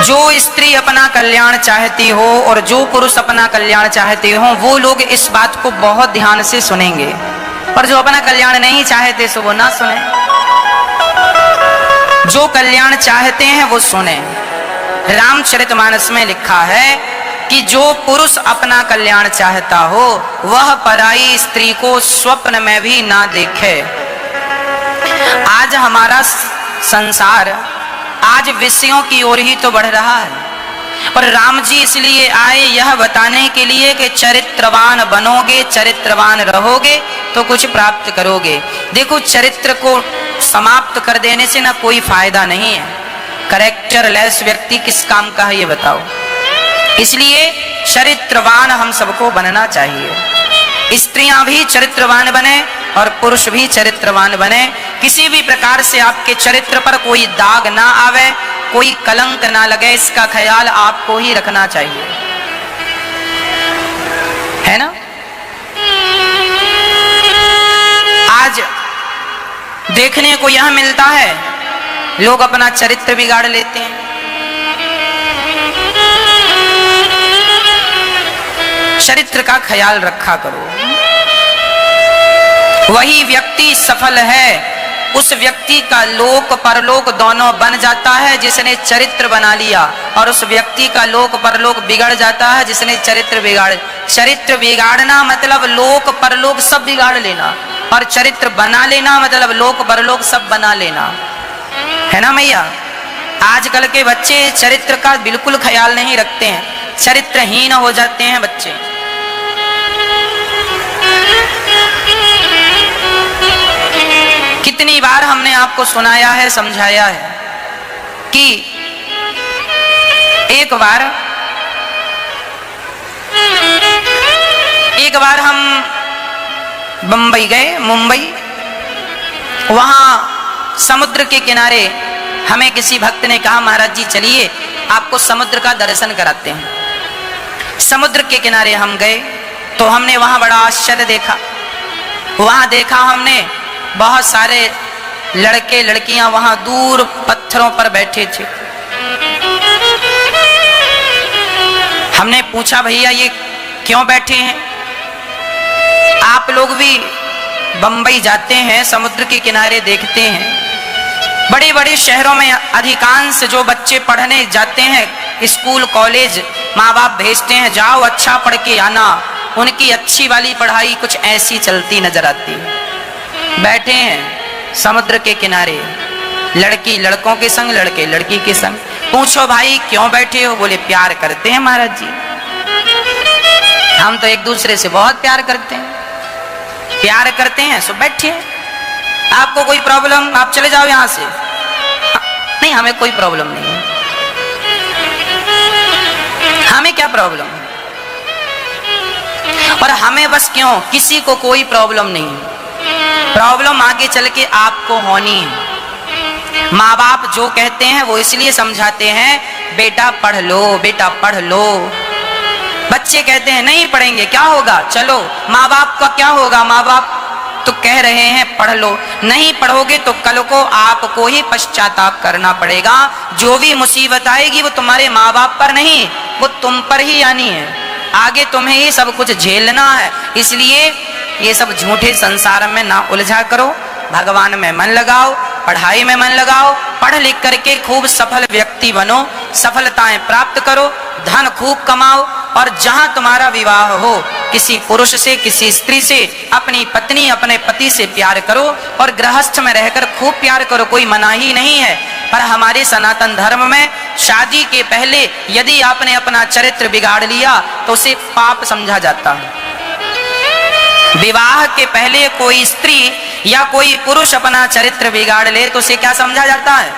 जो स्त्री अपना कल्याण चाहती हो और जो पुरुष अपना कल्याण चाहते हो वो लोग इस बात को बहुत ध्यान से सुनेंगे, और जो अपना कल्याण नहीं चाहते सो वो ना सुने। जो कल्याण चाहते हैं वो सुने। रामचरितमानस में लिखा है कि जो पुरुष अपना कल्याण चाहता हो वह पराई स्त्री को स्वप्न में भी ना देखे। आज हमारा संसार आज विषयों की ओर ही तो बढ़ रहा है, और राम जी इसलिए आए यह बताने के लिए कि चरित्रवान बनोगे, चरित्रवान रहोगे तो कुछ प्राप्त करोगे। देखो, चरित्र को समाप्त कर देने से ना कोई फायदा नहीं है। कैरेक्टरलेस व्यक्ति किस काम का है ये बताओ। इसलिए चरित्रवान हम सबको बनना चाहिए। स्त्रियां भी चरित्रवान बने और पुरुष भी चरित्रवान बने। किसी भी प्रकार से आपके चरित्र पर कोई दाग ना आवे, कोई कलंक ना लगे, इसका ख्याल आपको ही रखना चाहिए, है ना। आज देखने को यह मिलता है लोग अपना चरित्र बिगाड़ लेते हैं। चरित्र का ख्याल रखा करो। वही व्यक्ति सफल है, उस व्यक्ति का लोक परलोक दोनों बन जाता है जिसने चरित्र बना लिया, और उस व्यक्ति का लोक परलोक बिगड़ जाता है जिसने चरित्र बिगाड़। चरित्र बिगाड़ना मतलब लोक परलोक सब बिगाड़ लेना, और चरित्र बना लेना मतलब लोक परलोक सब बना लेना, है ना मैया। आजकल के बच्चे चरित्र का बिल्कुल ख्याल नहीं रखते हैं, चरित्रहीन हो जाते हैं बच्चे। कितनी बार हमने आपको सुनाया है, समझाया है कि एक बार हम बंबई गए, मुंबई। वहां समुद्र के किनारे हमें किसी भक्त ने कहा, महाराज जी चलिए आपको समुद्र का दर्शन कराते हैं। समुद्र के किनारे हम गए तो हमने वहां बड़ा आश्चर्य देखा। वहां देखा हमने बहुत सारे लड़के लड़कियां वहां दूर पत्थरों पर बैठे थे। हमने पूछा, भैया ये क्यों बैठे हैं? आप लोग भी बंबई जाते हैं, समुद्र के किनारे देखते हैं। बड़े बड़े शहरों में अधिकांश जो बच्चे पढ़ने जाते हैं, स्कूल कॉलेज माँ बाप भेजते हैं, जाओ अच्छा पढ़ के आना। उनकी अच्छी वाली पढ़ाई कुछ ऐसी चलती नजर आती है। बैठे हैं समुद्र के किनारे, लड़की लड़कों के संग, लड़के लड़की के संग। पूछो भाई क्यों बैठे हो? बोले प्यार करते हैं महाराज जी, हम तो एक दूसरे से बहुत प्यार करते हैं। प्यार करते हैं सो बैठिए, आपको कोई प्रॉब्लम, आप चले जाओ यहां से। नहीं, हमें कोई प्रॉब्लम नहीं है। हमें क्या प्रॉब्लम? और हमें बस क्यों, किसी को कोई प्रॉब्लम नहीं। प्रॉब्लम आगे चल के आपको होनी है। माँ बाप जो कहते हैं वो इसलिए समझाते हैं, बेटा पढ़ लो, बेटा पढ़ लो। बच्चे कहते हैं नहीं पढ़ेंगे, क्या होगा? चलो, माँ बाप का क्या होगा? माँ बाप तो कह रहे हैं पढ़ लो। नहीं पढ़ोगे तो कल को आपको ही पश्चाताप करना पड़ेगा। जो भी मुसीबत आएगी वो तुम्हारे माँ बाप पर नहीं, वो तुम पर ही आनी है। आगे तुम्हें ही सब कुछ झेलना है। इसलिए ये सब झूठे संसार में ना उलझा करो, भगवान में मन लगाओ, पढ़ाई में मन लगाओ, पढ़ लिख करके खूब सफल व्यक्ति बनो, सफलताएं प्राप्त करो, धन खूब कमाओ, और जहां तुम्हारा विवाह हो किसी पुरुष से, किसी स्त्री से, अपनी पत्नी अपने पति से प्यार करो, और गृहस्थ में रहकर खूब प्यार करो, कोई मनाही नहीं है। पर हमारे सनातन धर्म में शादी के पहले यदि आपने अपना चरित्र बिगाड़ लिया तो उसे पाप समझा जाता है। विवाह के पहले कोई स्त्री या कोई पुरुष अपना चरित्र बिगाड़ ले तो उसे क्या समझा जाता है?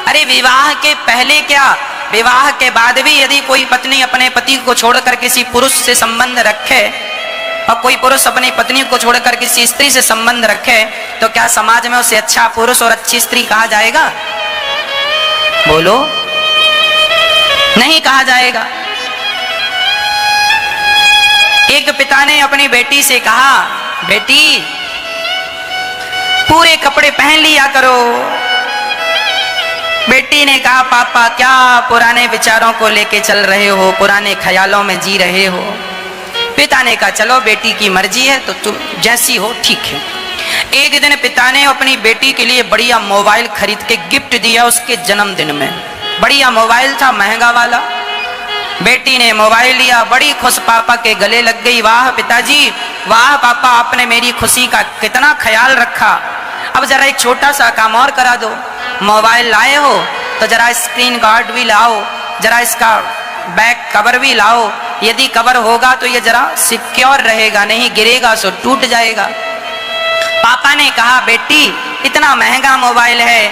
अरे विवाह के पहले क्या, विवाह के बाद भी यदि कोई पत्नी अपने पति को छोड़कर किसी पुरुष से संबंध रखे, और कोई पुरुष अपनी पत्नी को छोड़कर किसी स्त्री से संबंध रखे, तो क्या समाज में उसे अच्छा पुरुष और अच्छी स्त्री कहा जाएगा? बोलो, नहीं कहा जाएगा। एक पिता ने अपनी बेटी से कहा, बेटी पूरे कपड़े पहन लिया करो, बेटी ने कहा पापा क्या पुराने विचारों को लेके चल रहे हो, पुराने ख्यालों में जी रहे हो। पिता ने कहा चलो बेटी की मर्जी है तो तुम जैसी हो ठीक है। एक दिन पिता ने अपनी बेटी के लिए बढ़िया मोबाइल खरीद के गिफ्ट दिया उसके जन्मदिन में। बढ़िया मोबाइल था, महंगा वाला। बेटी ने मोबाइल लिया, बड़ी खुश पापा के गले लग गई। वाह पिताजी, वाह पापा, आपने मेरी खुशी का कितना ख्याल रखा। अब जरा एक छोटा सा काम और करा दो, मोबाइल लाए हो तो जरा स्क्रीन गार्ड भी लाओ, जरा इसका बैक कवर भी लाओ। यदि कवर होगा तो ये जरा सिक्योर रहेगा, नहीं गिरेगा सो टूट जाएगा। पापा ने कहा बेटी इतना महंगा मोबाइल है,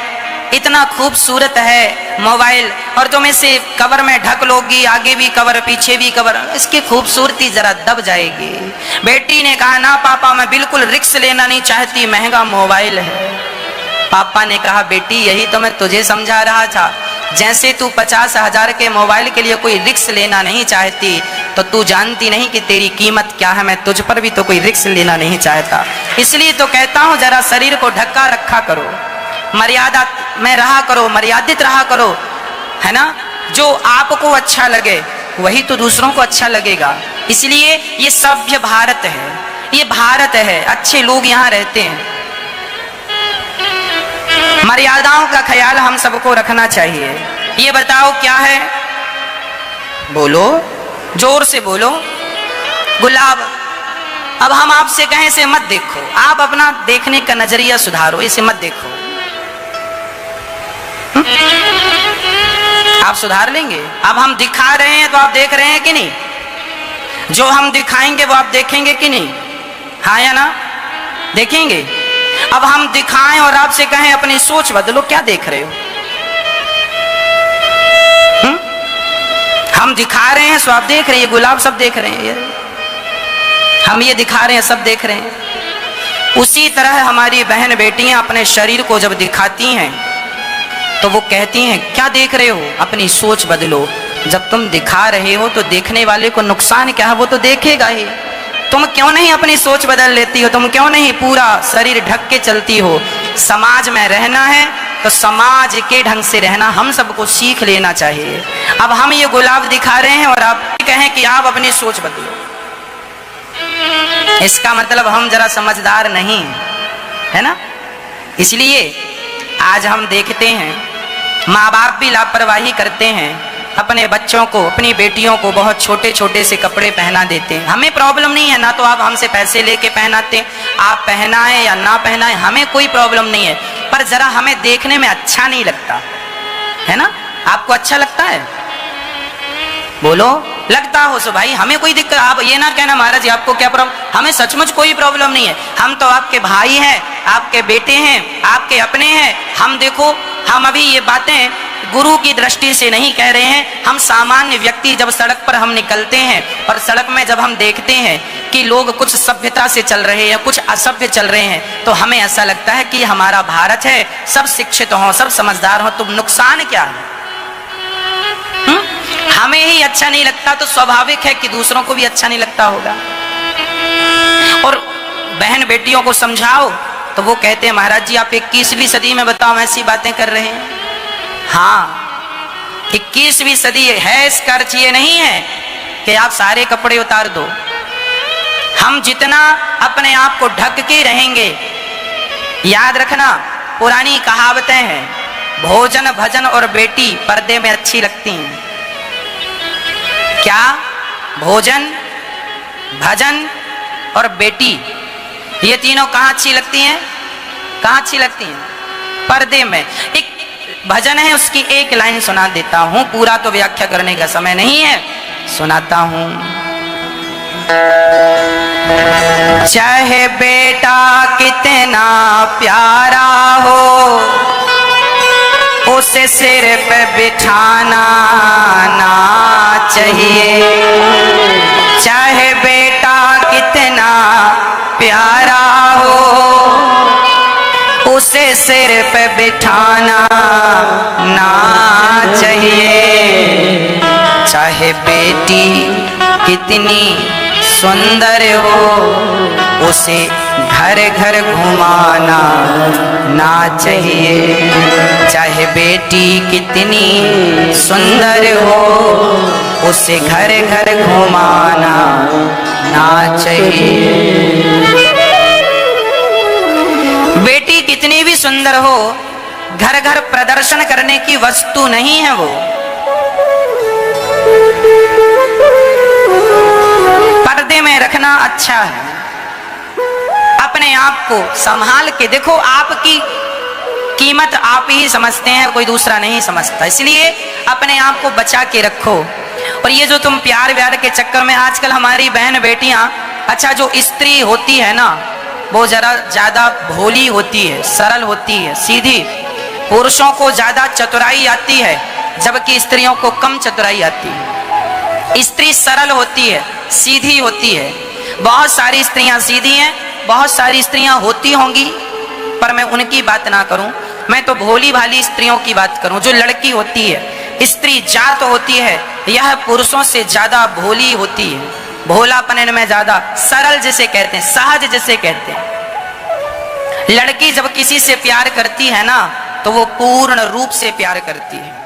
इतना खूबसूरत है मोबाइल, और तुम इसे कवर में ढक लोगी, आगे भी कवर पीछे भी कवर, इसकी खूबसूरती जरा दब जाएगी। बेटी ने कहा ना पापा, मैं बिल्कुल रिस्क लेना नहीं चाहती, महंगा मोबाइल है। पापा ने कहा बेटी यही तो मैं तुझे समझा रहा था, जैसे तू 50,000 के मोबाइल के लिए कोई रिस्क लेना नहीं चाहती, तो तू जानती नहीं कि तेरी कीमत क्या है। मैं तुझ पर भी तो कोई रिस्क लेना नहीं चाहता, इसलिए तो कहता हूं जरा शरीर को ढक्का रखा करो, मर्यादा में रहा करो, मर्यादित रहा करो, है ना। जो आपको अच्छा लगे वही तो दूसरों को अच्छा लगेगा। इसलिए ये सभ्य भारत है, ये भारत है, अच्छे लोग यहाँ रहते हैं। मर्यादाओं का ख्याल हम सबको रखना चाहिए। ये बताओ क्या है, बोलो, जोर से बोलो। गुलाब, अब हम आपसे कहें इसे मत देखो, आप अपना देखने का नजरिया सुधारो, इसे मत देखो। आप सुधार लेंगे। अब हम दिखा रहे हैं तो आप देख रहे हैं कि नहीं, जो हम दिखाएंगे वो आप देखेंगे कि नहीं, हाँ या ना, देखेंगे। अब हम दिखाएं और आपसे कहें अपनी सोच बदलो, क्या देख रहे हो? हम दिखा रहे हैं सो आप देख रहे हैं, गुलाब सब देख रहे हैं, हम ये दिखा रहे हैं सब देख रहे हैं। उसी तरह हमारी बहन बेटियां अपने शरीर को जब दिखाती हैं तो वो कहती हैं क्या देख रहे हो, अपनी सोच बदलो। जब तुम दिखा रहे हो तो देखने वाले को नुकसान क्या है, वो तो देखेगा ही। तुम क्यों नहीं अपनी सोच बदल लेती हो, तुम क्यों नहीं पूरा शरीर ढक के चलती हो? समाज में रहना है तो समाज के ढंग से रहना हम सबको सीख लेना चाहिए। अब हम ये गुलाब दिखा रहे हैं और आप कहें कि आप अपनी सोच बदलो, इसका मतलब हम जरा समझदार नहीं है ना। इसलिए आज हम देखते हैं माँ बाप भी लापरवाही करते हैं, अपने बच्चों को, अपनी बेटियों को बहुत छोटे छोटे से कपड़े पहना देते हैं। हमें प्रॉब्लम नहीं है, ना तो आप हमसे पैसे लेके पहनाते हैं, आप पहनाएं या ना पहनाएं हमें कोई प्रॉब्लम नहीं है, पर जरा हमें देखने में अच्छा नहीं लगता है ना। आपको अच्छा लगता है, बोलो, लगता हो सो भाई, हमें कोई दिक्कत। आप ये ना कहना महाराज जी आपको क्या प्रॉब्लम, हमें सचमुच कोई प्रॉब्लम नहीं है। हम तो आपके भाई हैं, आपके बेटे हैं, आपके अपने हैं। हम देखो, हम अभी ये बातें गुरु की दृष्टि से नहीं कह रहे हैं, हम सामान्य व्यक्ति जब सड़क पर हम निकलते हैं और सड़क में जब हम देखते हैं कि लोग कुछ सभ्यता से चल रहे हैं या कुछ असभ्य चल रहे हैं, तो हमें ऐसा लगता है कि हमारा भारत है, सब शिक्षित हों, सब समझदार हों, तो नुकसान क्या है? हमें ही अच्छा नहीं लगता तो स्वाभाविक है कि दूसरों को भी अच्छा नहीं लगता होगा। और बहन बेटियों को समझाओ तो वो कहते हैं महाराज जी आप 21वीं सदी में बताओ ऐसी बातें कर रहे हैं। हाँ, 21वीं सदी है, इसका अर्थ ये नहीं है कि आप सारे कपड़े उतार दो। हम जितना अपने आप को ढक के रहेंगे, याद रखना पुरानी कहावतें हैं, भोजन भजन और बेटी पर्दे में अच्छी लगती हैं। क्या? भोजन भजन और बेटी, ये तीनों कहाँ अच्छी लगती हैं? कहाँ अच्छी लगती हैं? पर्दे में। एक भजन है, उसकी एक लाइन सुना देता हूं, पूरा तो व्याख्या करने का समय नहीं है, सुनाता हूं। चाहे बेटा कितना प्यारा हो, उसे सिर पे बिठाना ना चाहिए। चाहे बेटा कितना प्यारा हो, उसे सिर पे बिठाना ना चाहिए। चाहे बेटी कितनी सुंदर हो उसे घर घर घुमाना ना चाहिए। चाहे बेटी कितनी सुंदर हो उसे घर घर घुमाना ना चाहिए। बेटी कितनी भी सुंदर हो घर घर प्रदर्शन करने की वस्तु नहीं है वो। पर्दे में रखना अच्छा है। अपने आप को संभाल के देखो, आपकी कीमत आप ही समझते हैं, कोई दूसरा नहीं समझता। इसलिए अपने आप को बचा के रखो। और ये जो तुम प्यार व्यार के चक्कर में आजकल हमारी बहन बेटियां, अच्छा जो स्त्री होती है ना वो जरा ज्यादा भोली होती है, सरल होती है, सीधी। पुरुषों को ज्यादा चतुराई आती है जबकि स्त्रियों को कम चतुराई आती है। स्त्री सरल होती है, सीधी होती है। बहुत सारी स्त्रियां सीधी हैं, बहुत सारी स्त्रियां होती होंगी, पर मैं उनकी बात ना करूं। मैं तो भोली भाली स्त्रियों की बात करूं। जो लड़की होती है, स्त्री जात होती है, यह पुरुषों से ज्यादा भोली होती है। भोलापन में ज्यादा, सरल जिसे कहते हैं, सहज जिसे कहते हैं। लड़की जब किसी से प्यार करती है ना तो वो पूर्ण रूप से प्यार करती है।